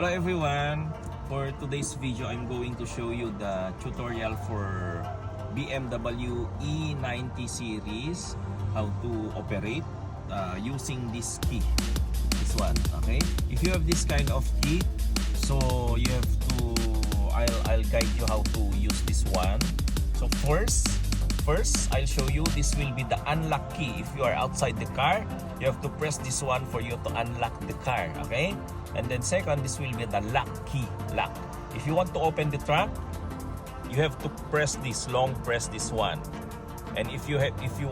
Hello everyone! For today's video, I'm going to show you the tutorial for BMW e90 series, how to operate using this key, this one, okay? If you have this kind of key, so you have to, I'll guide you how to use this one. So first I'll show you, this will be the unlock key. If you are outside the car, you have to press this one for you to unlock the car, okay? And then second, this will be the lock key, lock. If you want to open the trunk, you have to press this, long press this one. And if you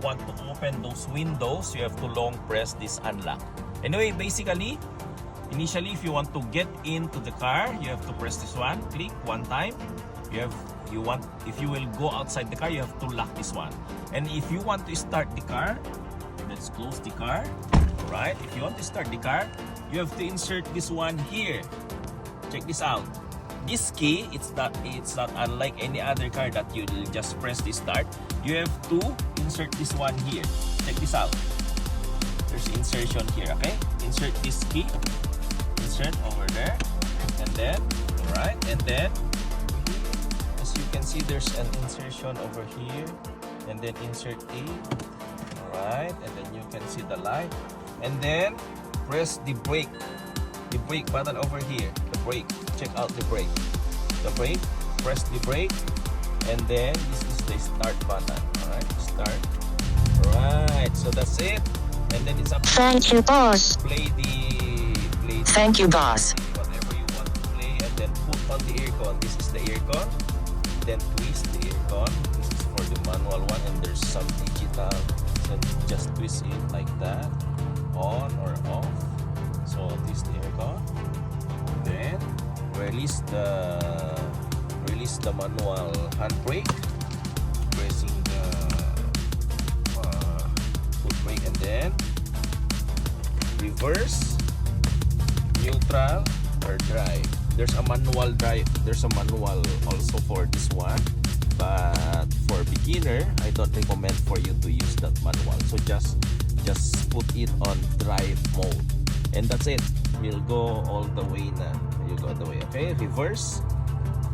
want to open those windows, you have to long press this unlock. Anyway, basically, initially, if you want to get into the car, you have to press this one, click one time. If you will go outside the car, you have to lock this one. And if you want to start the car, let's close the car. Alright, if you want to start the car, you have to insert this one here. Check this out. This key, it's not unlike any other car that you just press the start. You have to insert this one here. Check this out. There's insertion here, okay? Insert this key. Insert over there. And then, alright, and then as you can see, there's an insertion over here. And then insert A. Alright, and then you can see the light. And then press the brake button over here. The brake, check out the brake. The brake, press the brake, and then this is the start button. Alright, start. Alright, so that's it. And then it's up to Thank you, boss. play the Thank you, boss. whatever you want to play, and then put on the aircon. This is the aircon. Then twist the aircon. This is for the manual one, and there's some digital. So just twist it like that, on or off. So twist the aircon. Then release the manual handbrake, pressing the foot brake, and then reverse, neutral, or drive. There's a manual drive. There's a manual also for this one, but for beginner, I don't recommend for you to use that manual. So just put it on drive mode, and that's it. You'll go all the way na. You go the way. Okay, reverse.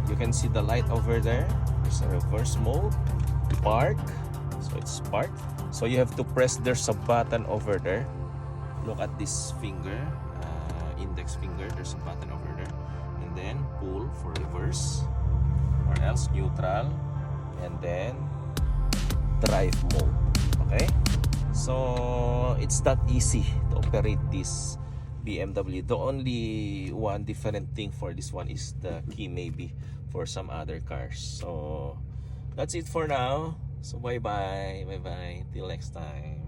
You can see the light over there. There's a reverse mode. Park. So it's park. So you have to press. There's a button over there. Look at this finger, index finger. There's a button over there. And then pull for reverse, or else neutral, and then drive mode. Okay, so it's that easy to operate this BMW. The only one different thing for this one is the key, maybe for some other cars. So that's it for now. So bye bye till next time.